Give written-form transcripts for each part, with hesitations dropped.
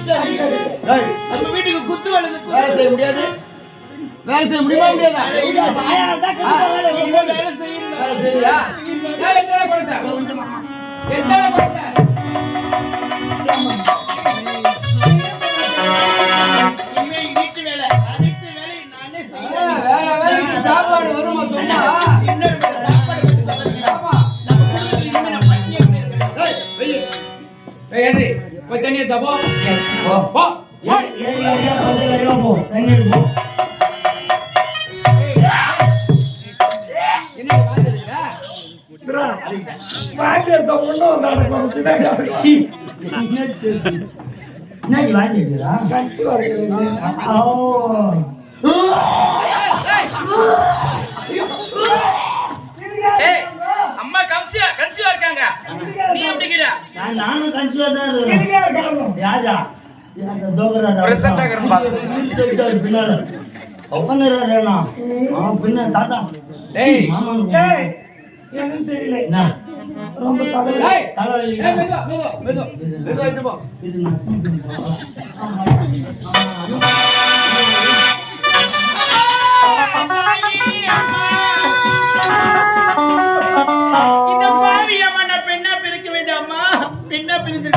நம்ம வீட்டுக்கு குத்து வேலை செய்ய முடியாது. வேலை செய்ய முடியுமா முடியாதா? வேலை செய்யா வீட்டு வேலை அனைத்து வேலையும் நானே செய்யறேன். வேலைக்கு சாப்பாடு வருமா சொன்னா இன்னொரு சாப்பாடு பத்தி சொல்றீங்க. ஆமா நம்ம குடும்பத்துல இனிமே நான் பட்டினியா இருக்கேன். ஏய் போய் தண்ணி எடுத்தா போ. போ போ தண்ணி எடுத்து போ. அம்மா கன்சிவா இருக்காங்க. நீ எப்படிங்கிற? நானும் கன்சிவா தான் இருக்கேன். யாரா பின்னால உட்காந்துறாருண்ணா பின்ன தாத்தா என்னன்னு தெரியல. ரொம்ப தலைவலி. இந்த பாவியம்மா நான் பெண்ணா பிறக்க வேண்டாமா? பெண்ணா பிரிந்து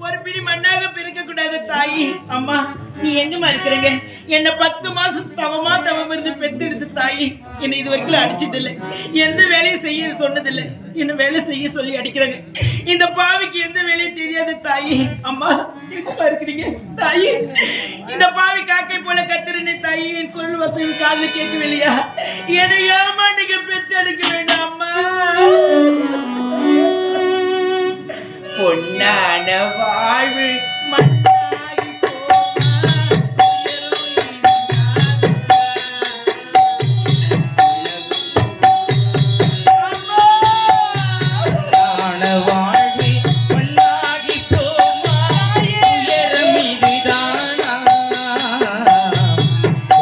ஒரு பிடி மண்ணாக பிறக்க கூடாது தாயி. அம்மா நீ எங்கம்மா இருக்கிறீங்க? என்ன 10 மாசம் தவம் இருந்து பெத்தெடுத்து தாயி என்னை இது வரைக்கும் அடிச்சதில்லை, எந்த வேலையும் செய்ய சொன்னதில்லை. என்ன வேலை செய்ய சொல்லி அடிக்கிறாங்க. இந்த பாவிக்கு எந்த வேலையும் தெரியாது தாயி. அம்மா எங்கம்மா இருக்கிறீங்க தாயி? இந்த பாவி காக்கை போல கத்துறேன்னு தாயி என் குரல் வசம் காலில் கேட்கவில்லையா? என்னை ஏமா நீங்க பெத்தெடுக்க வேண்டாம் அம்மா. பொன்னான வாழ்வு மண்ணாகி போமா உயரம் இதுதானா?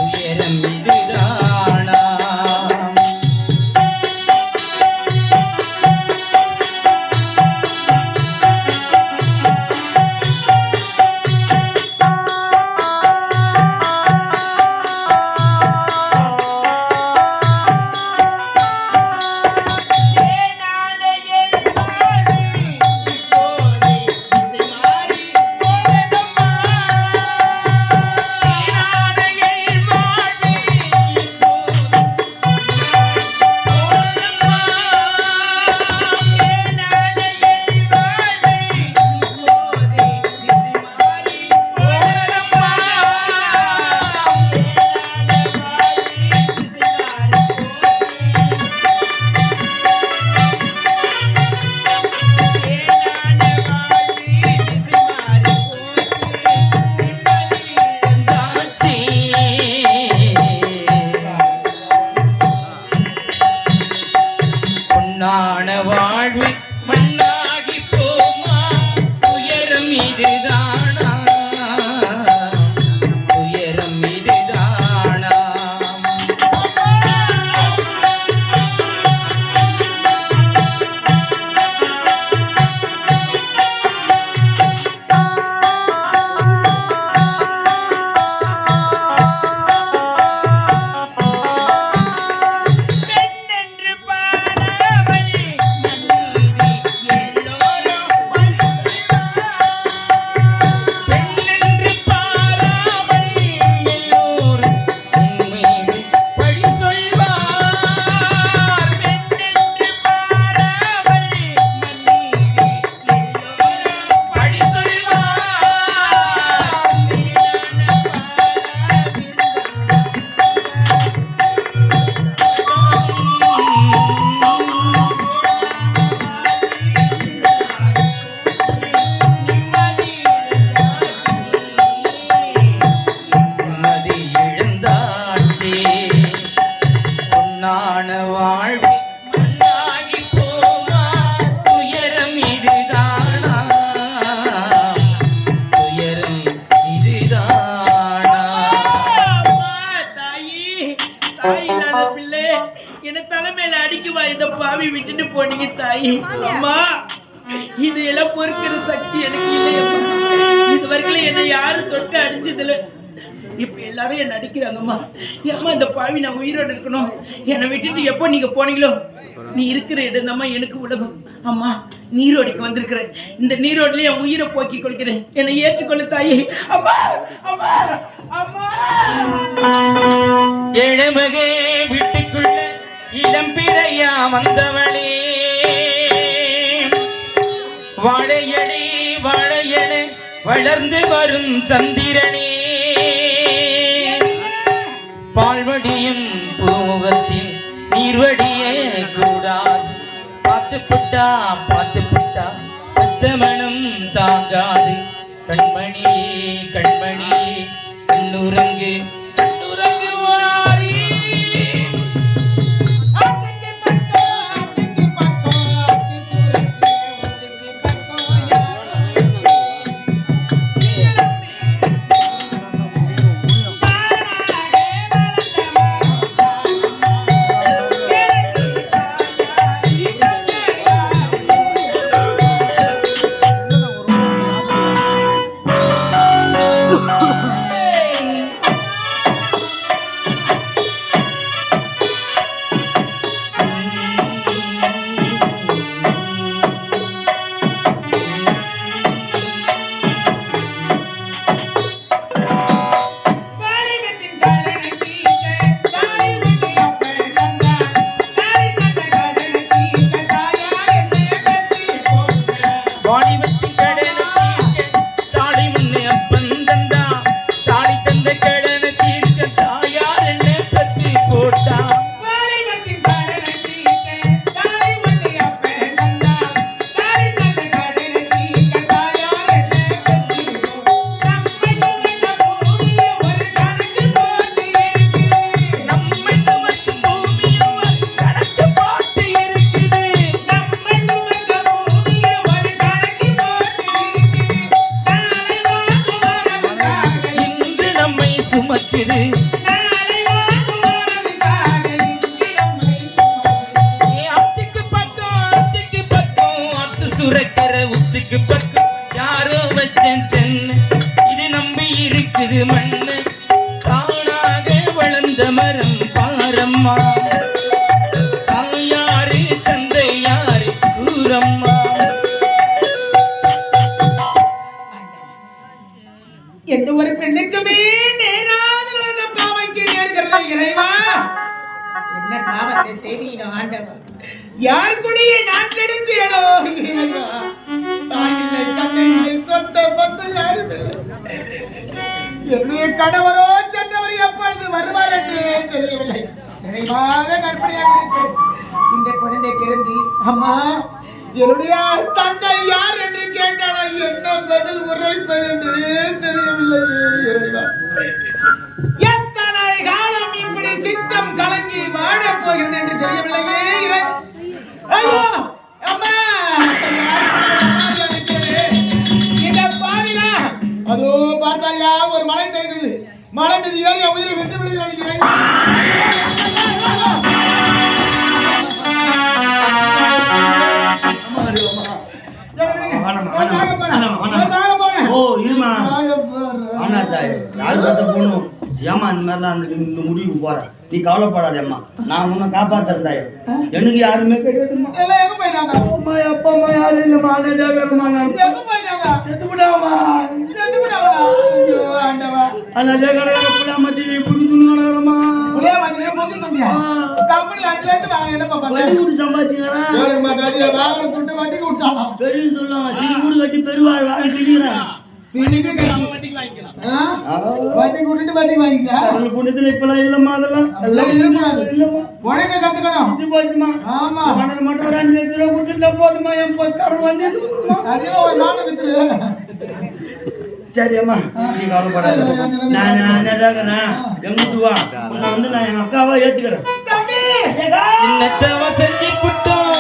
உயரம் இதுதானா? பாவி விட்டுட்டு போனீங்க தாயி. அம்மா இதெல்லாம் பொறுக்கிற சக்தி எனக்கு இல்லையம்மா. இது இதுவரைக்கும் என்னை யாரும் தொட்டு அடிச்சதில்லை. இப்ப எல்லாரும் என்ன அடிக்கிறாங்கம்மா. ஏம்மா இந்த பாவி நான் உயிரோடு இருக்கணும். என்னை விட்டுட்டு எப்போ நீங்க போனீங்களோ நீ இருக்கிற இடம் தாம்மா எனக்கு உலகம். அம்மா நீரோடிக்கு வந்திருக்கிறேன். இந்த நீரோடில என் உயிரை போக்கி கொள்கிறேன். என்னை ஏற்றுக்கொள்ள தாயே. அம்மா அம்மா அம்மா. எழுமகே வீட்டுக்குள்ள இளம் பிறையா வந்தவளே, வாழையடி வாழையடி வளர்ந்து வரும் சந்திரனே, பால்வடியும் பூமுகத்தில் நீர்வடியே கூடாது, பார்த்துப்புட்டா பத்தமனும் தாங்காது. கண்மணியே கண்மணியே கண்ணுறங்கு கண்ணுறங்கு வாரி. யாரோ வச்சேன் தென்னை இது நம்பி இருக்குது மண்ணு, தானாக வளர்ந்த மரம் பாரம்மா, தாயாரு தந்தை யாரு கூறம்மா. எந்த ஒரு பெண்ணுக்குமே நேராத பாவம் கீழே இறைவா. என்ன பாவத்தை செய்தீனோ ஆண்டவா. யார் கூடிய நான் கெடுத்தேனோ இறைவா. தாயில்லை தந்தையில்லை சொந்த பந்து யாரும் இல்லை. என்னுடைய கணவரோ சென்றவர் எப்பொழுது வருவார் என்று தெரியவில்லை. நிறைவாக கற்பனையாக இருக்கிறேன். இந்த குழந்தை பிறந்து அம்மா என்னுடைய தந்தை யார் என்று கேட்டாலும் என்ன பதில் உரைப்பது என்று தெரியவில்லை. எத்தனை காலம் இப்படி சித்தம் கலங்கி வாழ போகிறேன் என்று தெரியவில்லையே. ஐயோ அம்மா இந்த பாவினா அதோ பார்த்தாயா ஒரு மலை தெரிகிறது. மலை மீது ஏறி உயிரை விட்டு விடுது நினைக்கிறேன். ஏமா இந்த மாதிரிலாம் இந்த முடிவுக்கு போறேன். நீ கவலைப்படாதேம்மா, நான் உன்னை காப்பாத்துறதாய. எனக்கு யாருமே கிடையாதுமா. அம்மா அப்பா அம்மா யாரும் இல்லம்மா. அனாஜாகரமா செத்துவிடாமா மத்தி புரிஞ்சு நடக்கிறமா பெரிய சொல்லுவாங்க. சிறு வீடு கட்டி பெருவாழ் வாழ கிழிக்கிறேன். இப்பெல்லாம் இல்லம்மா. அதெல்லாம் கத்துக்கணும். மட்டும் ஒரு 5 லட்சம் ரூபாய் கொடுத்துட்டா போதுமா. என் கடன் வந்து சரி அம்மா நீ கவலைப்படாத. நான் அண்ணாதாகிறேன். எங்கிட்டு வா, உன்னை வந்து நான் என் அக்காவா ஏத்துக்கிறேன். செஞ்சு புட்டோம்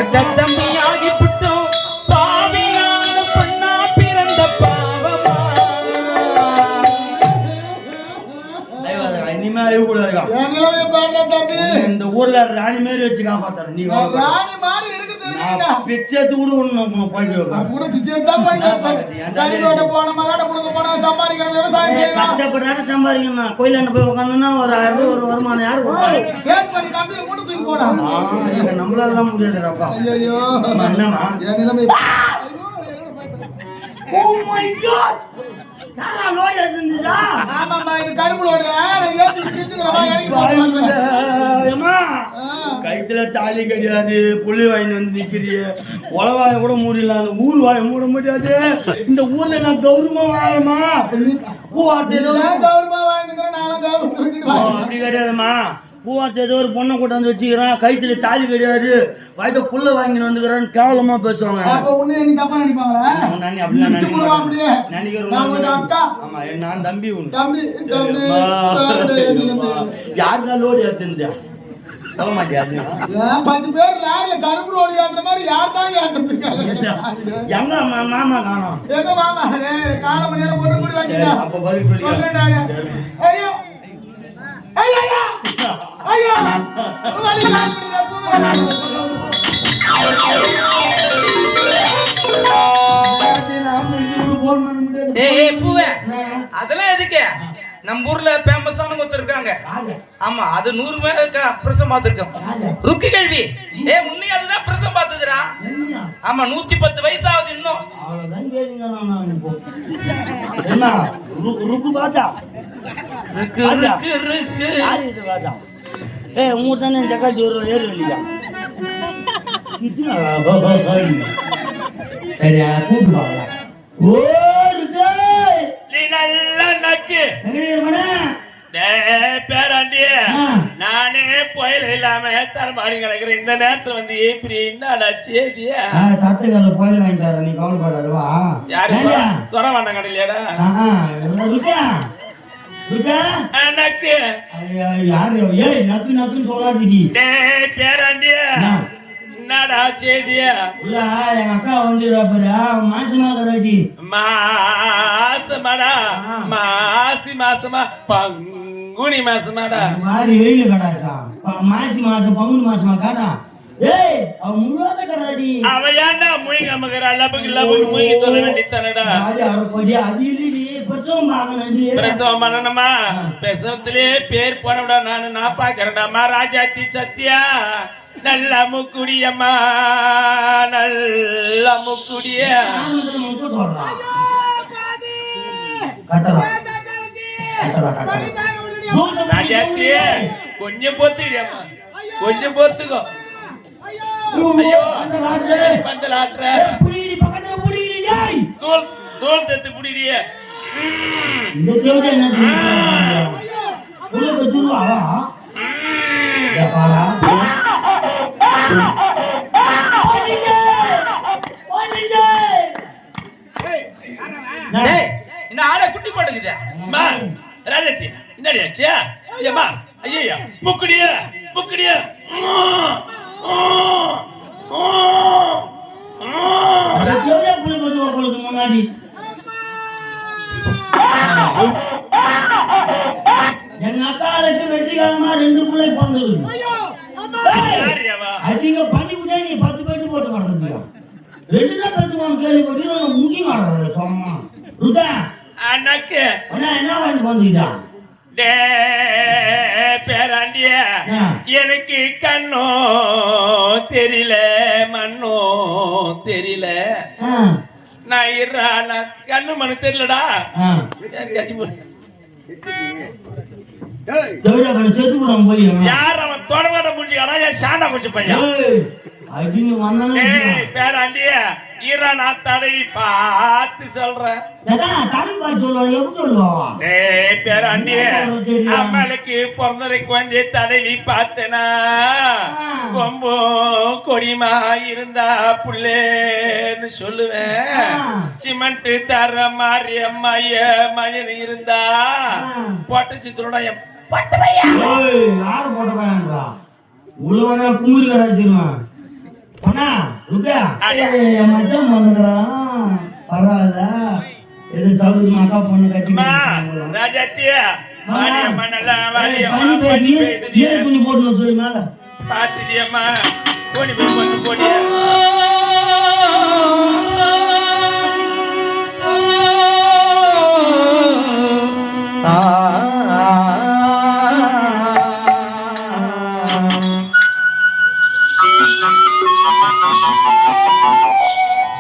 அக்கா தம்பி ஆகி புட்டோம். பாவியான பொண்ணா பிறந்த பாவமா. இனிமே அழிவு கூடாதுக்கா. இந்த ஊர்ல ராணி மாரி வச்சு காப்பாத்துறேன். நீ ராணி மாதிரி இருக்கிறது நீங்க பிச்சை கூட ஒண்ணு போயிட்டு கூட பிச்சை தான் போயிட்டு போன மகாட புடுங்க போனா சம்பாதிக்கணும் விவசாயம் செய்யணும் கஷ்டப்பட்டாரு சம்பாதிக்கணும் கோயிலாண்ட போய் உட்காந்துன்னா ஒரு 1000 ரூபாய் ஒரு வருமானம் யாரு கொடுப்பாங்க சேர்த்து பண்ணி கம்பெனி கூட தூக்கி போடா நம்மளால முடியாதுடாப்பா ஐயோ என்னமா என் நிலைமை ஓ மை காட் நானா லோய் இருந்துடா ஆமாமா இது கரும்புலோட நான் ஏத்தி கிச்சுக்குறமா இறங்கி போறேன் ஏமா கைத்துல தாலி கிடையாது புள்ளி வாங்கி வந்து நிக்கிறிய உளவாய கூட மூடல அந்த ஊர் வாய மூட முடியாது இந்த ஊர்ல நான் கௌரவமா வாழமா பூவார்த்தை ஏதோ கௌரவமா வாழ்ந்துக்கிறேன் நானும் கௌரவம் சொல்லிட்டு அப்படி கிடையாதுமா பூவார்த்தை ஏதோ ஒரு பொண்ணை கூட்டாந்து வச்சுக்கிறான் கைத்துல தாலி கிடையாது வயத புள்ள வாங்கின்னு வந்துக்கிறான்னு கேவலமா பேசுவாங்க அப்ப உன்னை என்ன தப்பா நினைப்பாங்களா நானி அப்படிலாம் இடிச்சு போடுவா அப்படியே. நான் உனக்கு அக்கா. ஆமா நான் தம்பி உனக்கு தம்பி யாருக்கா லோடு ஏத்துந்தா சொல்ல மாட்டியா 10 பேர் லாரில கரும்பு ரோடு ஏத்துற மாதிரி யார் தான் ஏத்துறாங்க எங்க மாமா காணோம் எங்க மாமா கால மணி நேரம் போட்டு கூடி வாங்கிட்டா அப்ப பதில் சொல்லி சொல்றேன் நானு ஐயோ ஐயோ ஐயோ வலி ஏய் பூவே அதெல்லாம் எதுக்கு நம்ம ஊர்ல பேமஸான ஒருத்தர் இருக்காங்க ஆமா அது 100 மேல பிரசம் பார்த்திருக்கோம் ருக்கு கேள்வி முன்னே அதுதான் பிரசம் பார்த்ததுடா ஆமா 110 வயசாவது இன்னும் அவ்வளவுதான் கேளுங்க நான் இப்போ என்ன ருக்கு பாத்தா ருக்கு ருக்கு ருக்கு யாரு இது பாத்தா உங்க தானே ஜக்கா ஜோர் ஏறு இல்லையா சிச்சினா சரியா கூப்பிட்டு வாங்க ஓ ருக்கு நீ நல்ல நக்கு பேராண்டி நானே புயல் இல்லாம தரமாடி கிடக்குறேன் இந்த நேரத்துல வந்து இப்படி என்னடா செய்தியா சத்துக்கால புயல் வாங்கி தர நீ கவலைப்படாதவா யாரு சொரவாண்ட கடையிலடா நக்கு யாரு ஏய் நக்கு நக்குன்னு சொல்லாதீடி பேராண்டி என்னடா செய்தியா இல்ல எங்க அக்கா வந்துடுறா பாரு மாசமா கராட்டி மாசமாடா மாசமா பங்குனி மாசமாடா மாறி வெயில கடாசா மாசி மாசம் பங்குனி மாசமா காடா ஏய் அவ முழுவாத கராட்டி அவ ஏன்டா முயங்க மகரா லபக்கு முயங்கி சொல்ல வேண்டியதானடா அது அவ கொடி அது இல்லடி பிரசவம் பாக்கணும்டி பிரசவம் பண்ணணுமா பிரசவத்திலே பேர் போனடா நான் பாக்குறேன்டா மகாராஜாத்தி சத்யா நல்ல முக்குடியம்மா நல்ல முக்குடிய கொஞ்சம் பொறுத்துக்கிறியம்மா கொஞ்சம் பொறுத்துக்கோ ஐயோ பந்தல் ஆட்டுற தோல் தோல் தத்து புடிடிய இந்த ஆடை குட்டி போடுக்குது ராஜத்தி என்னடியாச்சியா ஐயம்மா ஐயா புக்குடிய புக்குடிய முன்னாடி எங்க அக்காளுக்கு வெற்றிகாலமா 2 பிள்ளை பிறந்தது அதிக பண்ணி விட்டா நீ 10 பேட்டு போட்டு மாட்டேங்க 2 தான் பேசுவாங்க கேள்விப்பட்டு முங்கி மாடுறாங்க சும்மா ருதா அண்ணாக்கு என்ன பண்ணி வந்துட்டா பேராண்டிய எனக்கு கண்ணோ தெரியல மண்ணோ தெரியல நான் கண்ணு மண்ணு தெரியலடா கட்சி போட்டு யார் அவன் தொடர்பாட முடிஞ்சுக்கானா என் சாண்டா குச்சி பையன் பேராண்டிய ஈரான் தடவி பார்த்து சொல்றேன் பேராண்டிய அம்மளுக்கு பிறந்ததுக்கு வந்து தடவி பார்த்தனா கொம்போ கொடிமா இருந்தா புள்ளேன்னு சொல்லுவேன் சிமெண்ட் தர மாதிரி அம்மாய மயன் இருந்தா போட்ட சித்திரோட பட்டு பையன் யாரு போட்ட பையன்றா உள்ள குமுறி கடாச்சிருவான் அண்ணா ருக்கா மச்சான் வந்துக்கிறான் பரவாயில்ல இது சௌகரியமா அக்கா பொண்ணு கட்டி ராஜாத்தியா போட்டு சொல்லி மேல பாத்துட்டியம்மா போடி போடி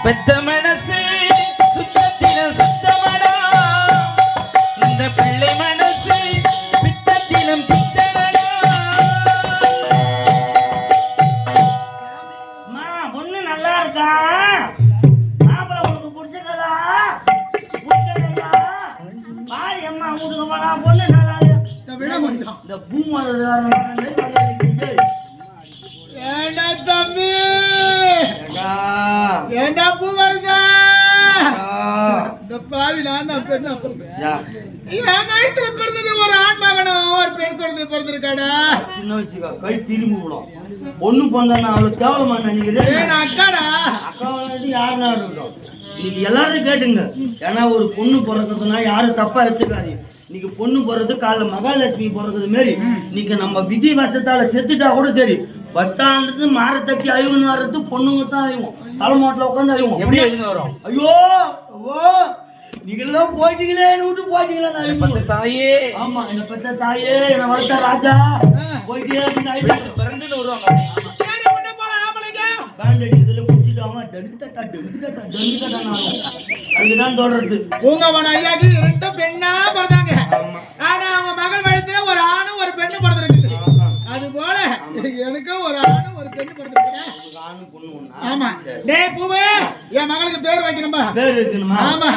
பெத்த மனசு சுத்தத்திலும் சுத்தமடா, இந்த பிள்ளை மனசு பித்தத்திலும் பித்தமடா. அம்மா, பொண்ணு நல்லா இருக்கா? மாப்பிள்ளை உனக்கு பிடிச்சிருக்கதா? பிடிக்கலையா? பாரு அம்மா, வீட்டுக்கு போனா பொண்ணு நல்லா இல்லையா? இந்த விட கொஞ்சம் இந்த பூமாரி ஏண்டா தம்பி, ஏண்டா பூ வருதா? இந்த பாவி நான் தான் பெண்ணா பிறந்தேன். என் வயித்துல பிறந்தது ஒரு ஆண் மகனும் ஒரு பெண் குழந்தை பிறந்திருக்காடா. சின்ன வச்சுக்கோ, கை திரும்பி விடும். பொண்ணு பொண்ணு அவளுக்கு கேவலமா நினைக்கிறேன். ஏன் அக்காடா? அக்கா யாருன்னா இருக்கட்டும், இன்னைக்கு எல்லாரும் கேட்டுங்க. ஏன்னா ஒரு பொண்ணு பிறக்கிறதுனா யாரும் தப்பா எடுத்துக்காதீங்க. இன்னைக்கு பொண்ணு பிறகு காலைல மகாலட்சுமி பிறகுது மாரி இன்னைக்கு நம்ம விதி வசத்தால செத்துட்டா கூட சரி, பஸ் ஸ்டாண்ட்ல மாற தட்டி அழிவுன்னு வர்றது பொண்ணுங்க தான் அழிவும். தலைமாட்டில் உட்காந்து அழிவும். எப்படி எழுந்து வரும்? ஐயோ ஓ, நீங்க எல்லாம் போயிட்டீங்களே, விட்டு போயிட்டீங்களா? தாயே, ஆமா, என்ன பெற்ற தாயே, என்ன வளர்த்த ராஜா போயிட்டே அப்படின்னு பிறந்துன்னு வருவாங்க. சரி, உன்ன போல ஆம்பளைங்க பேண்டடி இதுல குடிச்சிட்டாம அதுக்குதான் தொடர்றது. பூங்கவன ஐயாக்கு 2 பெண்ணா பிறந்தாங்க. ஆமா. ஆனா அவங்க மகள் வயித்துல ஒரு ஆணும் ஒரு பெண்ணு பிறந்திருக்கு. அது போல எனக்கும் ஒரு ஆணும் ஒரு பெண்ணு பிறந்திருக்குடா. ஆணு பொண்ணு ஒண்ணா? ஆமா. டேய் பூவே, என் மகளுக்கு பேர் வைக்கணுமா? பேர் வைக்கணுமா? ஆமா.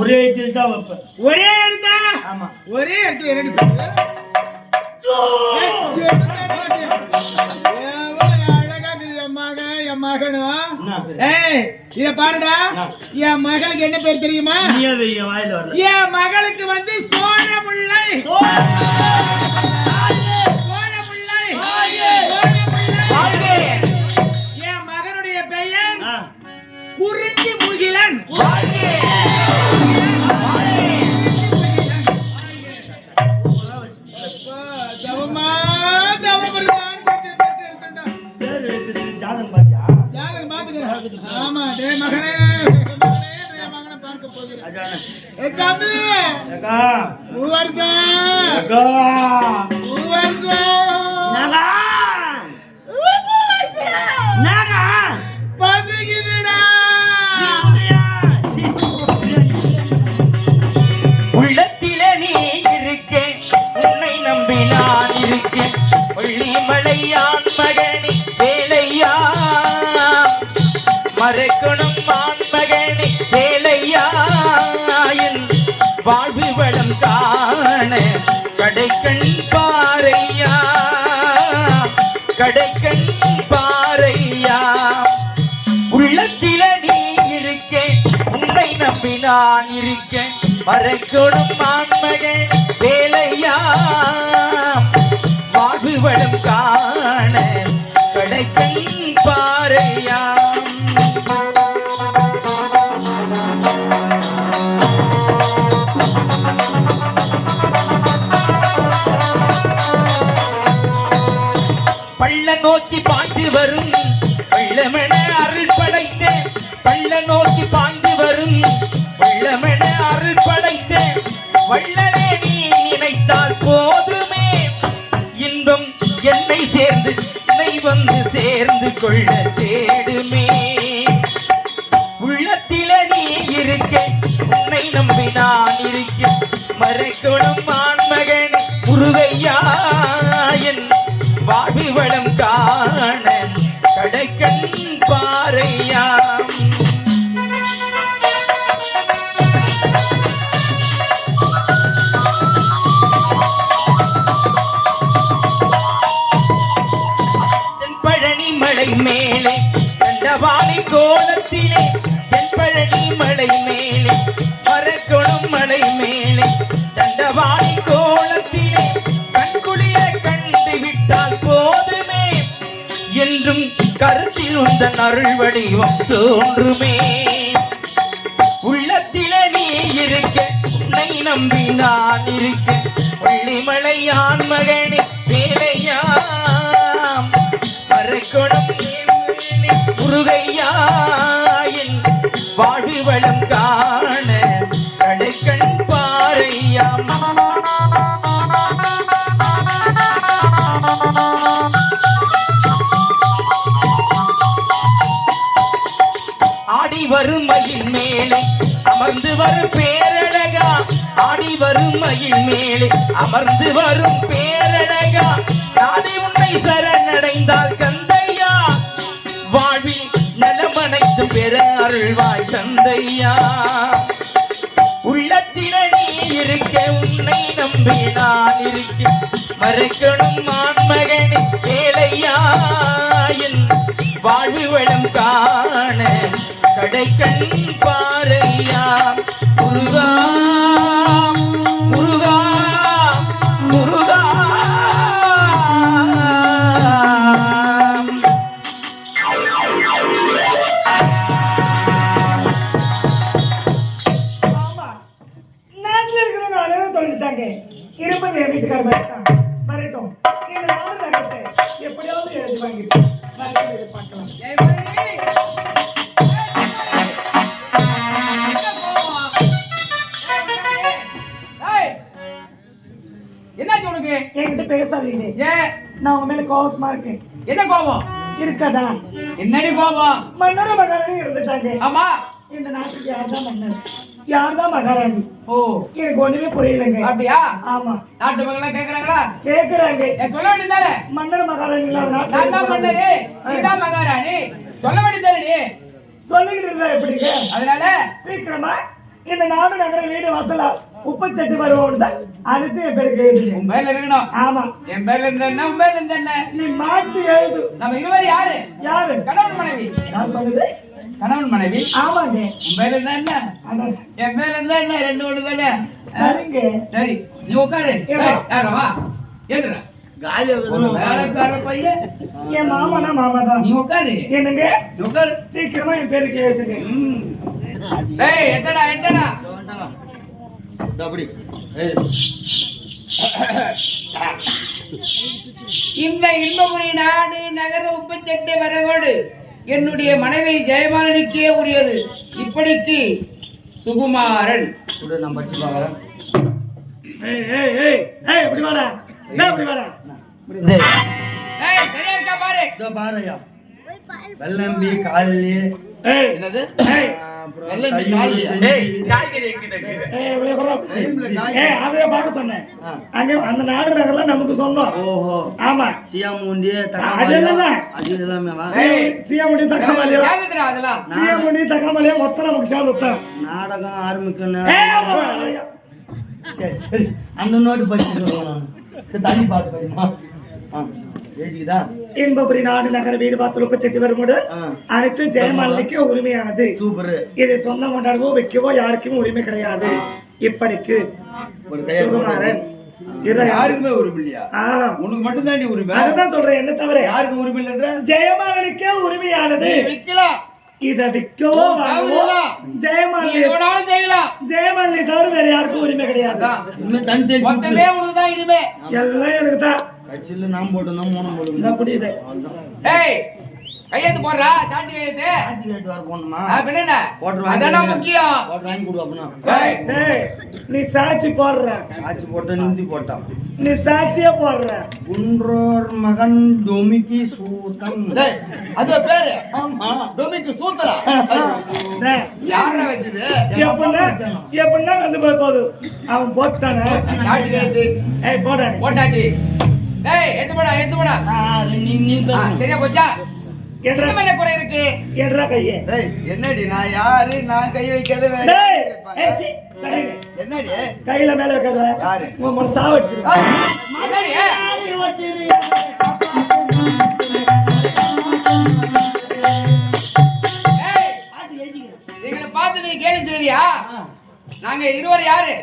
ஒரே எழுத்துல தான் வைப்பேன். ஒரே எழுத்தா? ஆமா. ஒரே எழுத்துல 2 பேரு. என் மகனும். ஏய், இத பாருடா, என் மகளுக்கு என்ன பேர் தெரியுமா? வாயில வரல. என் மகளுக்கு வந்து சோழமுல்லை. என் மகனுடைய பெயர் குறிஞ்சி முகிலன். தவமா தவம் இருந்தான் கொடுத்து பெற்று எடுத்துட்டா. பேர் வைக்கிறதுக்கு ஜாதகம் பாத்தியா? ஜாதகம் பாத்துக்கிறேன். ஆமா. டேய் மகனே, மகனை பார்க்க போகிறேன். அதானே. ஏ தம்பி, அக்கா, மூவர்சா, அக்கா, மூவர்சா, நகா, நகா, பசிக்குதுடா. உள்ளத்திலே நீ இருக்க, உன்னை நம்பி நான் இருக்கேன். வெள்ளிமலையான் மகனே வேலையா, மறைக்கணும் ஆண் மகனே வேலையா, என் வாழ்வு வளம் காண கடைக்கண் பாறையா, கடைக்கண் பாறையா. உள்ளத்தில நீ இருக்க, உன்னை நம்பி நான் இருக்க, மறைக்கணும் ஆண் மகன் வேலையா, வாழ்வு வளம் காண கடைக்கண் பாறையா. பள்ள நோக்கி பாய்ந்து வரும் வெள்ளமென அருள் படைத்த, பள்ள நோக்கி பாய்ந்து வரும் வெள்ளமென அருள் படைத்த, வள்ளலே நீ நினைத்தால் போதுமே, இன்பம் என்னை சேர்ந்து என்னை வந்து சேர்ந்து கொள்ள தேடுமே. உள்ளத்தில நீ இருக்க, உன்னை நம்பி நான் இருக்க, மறைக்கணும் ஆண் மகன் முருகையா, என் வாழ்வு வளம் காண கடைக்கண் பாறையா. தென்பழனி மலை மேலே தண்டவாணி கோலத்திலே, தென்பழனி மலை மேலே மரக்கொணும் மலை மேலே தண்டவாணி கோலத்திலே, கண்குளிய கண்டு விட்டால் போதுமே, என்றும் கருத்தில் உந்தன் அருள் வடிவம் தோன்றுமே. உள்ளத்தில நீ இருக்க, உன்னை நம்பி நான் இருக்க, வெள்ளிமலையான் மகனே வேலையா, மறைக்கொணும் முருகையா, என் வாழ்வு வளம் காண கடைக்கண் பாறையா. வரும் மயில் மேலே அமர்ந்து வரும் பேரழகா ஆடி வரும் மயில் மேலே அமர்ந்து வரும் பேரழகா நாடி உன்னை சரணடைந்தால் கந்தையா வாழ்வில் நலமனைத்து பெற அருள்வாய் தந்தையா உள்ளத்தில நீ இருக்க உன்னை நம்பி நான் இருக்க மறைக்கணும் ஆண்மகனே வேலையா என் வாழ்வு வளம் காண கடைக்கண் பாறையா முருகா முருகா முருகா நாட்டில் இருக்கிறவங்க அனைவரும் தொலைச்சிட்டாங்க. இருப்பது என் வீட்டுக்கார வரட்டும். இந்த நாடு நகரத்தை எப்படியாவது எழுதி வாங்கிட்டு பார்க்கலாம். என்னாச்சு உனக்கு? என்கிட்ட பேசாதீங்க. ஏன் நான் உங்க மேல கோபமா இருக்கேன். என்ன கோபம்? இருக்கதா என்னடி கோபம்? மன்னர மகாராணி இருந்துட்டாங்க. ஆமா, இந்த நாட்டுக்கு யார்தான் மன்னர், யார்தான் மகாராணி? ஓ எனக்கு ஒண்ணுமே புரியலங்க. அப்படியா? ஆமா, நாட்டு மக்கள் கேக்குறாங்களா? கேக்குறாங்க. சொல்ல வேண்டியதானே? மன்னர் மகாராணி இல்லாத நான் தான் நாட்டு மன்னரு, நீதான் மகாராணி. சொல்ல வேண்டியதானே நீ? சொல்லிக்கிட்டு இருந்தா எப்படிங்க? அதனால சீக்கிரமா இந்த நாடு நகர வீடு வாசலா உப்பச்சட்டி வருவோம் தான் அடுத்து என் பேருக்கு எழுதுங்க. உன் பேர்ல இருக்கணும். ஆமா, என் பேர்ல இருந்த என்ன, உன் பேர்ல இருந்த என்ன? நீ மாத்தி எழுது. நம்ம இருவரும் யாரு? யாரு? கணவன் மனைவி. நான் சொல்லுது கணவன் மனைவி. ஆமாங்க. உன் பேர்ல இருந்தா என்ன, அதான். என் பேர்ல இருந்தா என்ன, ரெண்டு ஒண்ணு தானே. சரிங்க. சரி, நீ உட்காரு. ஏம்மா? யாரா வா, ஏதுடா. காலி ஒரு வேலைக்கார பையன். என் மாமானா மாமா தான். நீ உட்காரு. என்னங்க? நீ உட்காரு. சீக்கிரமா என் பேருக்கு எழுதுங்க. ஏய், எட்டடா எட்டடா. அப்படி இந்த இன்பபுரி நாடு நகர உப்புச்சட்டை வரகோடு என்னுடைய மனைவி ஜெயமாலனுக்கே உரியது. இப்படிக்கு சுகுமாரன். கூட நான் படிச்சு பார்க்கறேன். ஏய் ஏய் ஏய் ஏய் இப்படி வாடா. என்ன இப்படி வாடா? ஏய், சரியா இருக்கா பாரு. இதோ பாருயா, வெள்ளம்பி காலி ஏய் என்னது? ஏய் காய்கறி எங்க இருக்குது? ஏய் இவ்வளவு குறம். ஏய் அதே பார்க்க சொன்னேன். அங்க அந்த நாடு நகர்லாம் நமக்கு சொந்தம். ஓஹோ, ஆமா, சியாம் உண்டி அதெல்லாம் அது எல்லாமே வா. சிஎம்டி தக்காமலியோ சேர்ந்துடா அதெல்லாம். சிஎம்டி தக்காமலியோ மொத்தம் நமக்கு சேர்ந்து நாடகம் ஆரம்பிக்கணும். ஏய் சரி சரி, அந்த நோட்டு படிச்சுட்டு நான் தண்ணி பார்த்து படிமா. எழுதிக்குதா? இன்பபுரி நாடு நகர வீடு வாசல் உப்பச்சட்டி வரும்போது அனைத்து ஜெயமாலினிக்கு உரிமையானது. சூப்பர். இதை சொந்தம் கொண்டாடவோ வைக்கவோ யாருக்கும் உரிமை கிடையாது. இப்படிக்கு சுகுமாரன் யாருக்குமே உரிமை இல்லையா? உனக்கு மட்டும் தான் உரிமை. அதுதான் சொல்றேன், என்ன தவிர யாருக்கும் உரிமை இல்லைன்ற ஜெயமாலினிக்கே உரிமையானது. விக்கலாம். இத விற்கவோ வாங்கவோ ஜெயமாலினி ஜெயமாலினி தவிர வேற யாருக்கும் உரிமை கிடையாது. இனிமே தண்ணி மொத்தமே உனக்குதான் இனிமே. எல்லாம் எனக்கு தான். கட்சியில நாம் போட்டோம் மூணு போடுங்க. என்ன புரியுது? ஏய், கையெழுத்து போடுறா, சாட்சி கையெழுத்து. ஆட்சி கேட்டு வர போகணுமா? பின்ன போட்டு அதான முக்கியம். போட்டு வாங்கி கொடு அப்படின்னா. டேய், நீ சாட்சி போடுற, ஆட்சி போட்ட நிந்தி போட்டான். நீ சாட்சியே போடுற. குன்றோர் மகன் டொமிக்கி சூத்தன். அது பேரு ஆமா, டொமிக்கு சூத்தரா. டேய், யாரா வச்சது? எப்படின்னா வந்து போகுது அவன் போட்டானே. சாட்சி கையெழுத்து. ஏய் போடா நீ. போட்டாச்சு. டேய், எடுத்து போடா, எடுத்து போடா. நீ சரியா போச்சா? எட்ரா என்ன குறை இருக்கு? எட்ரா கையே. என்னடி நான் யாரு? நான் கை வைக்காத வேற டேய், ஏய் சீ, சரிங்க. என்னடி கையில மேல வைக்காத. யாரு? உன் மன சாவடிச்சிரு. என்னடி? ஏய், எங்களை பார்த்து நீ கேலி செய்றியா? நாங்க இருவர் யாரு?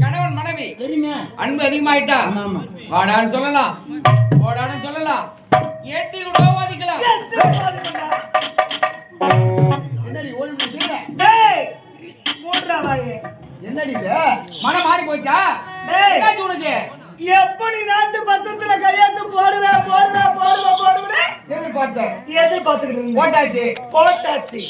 கணவன் மனைவி. தெரியுமே, அன்பு அதிகமாயிட்டா ஆமா ஆமா, வாடான்னு சொல்லலாம், போடான்னு சொல்லலாம், ஏட்டி கூட வாதிக்கலாம். என்னடி ஒரு நிமிஷம் டேய், மூடுறா வாயே. என்னடி இது? மனம் மாறி போச்சா? டேய், என்னாச்சு உனக்கு? எப்படி நாட்டு பத்தத்துல கையெழுத்து போடுவேன் எதிர்பார்த்தேன். எதிர்பார்த்துக்கிட்டு இருந்தேன். போட்டாச்சு. போட்டாச்சு.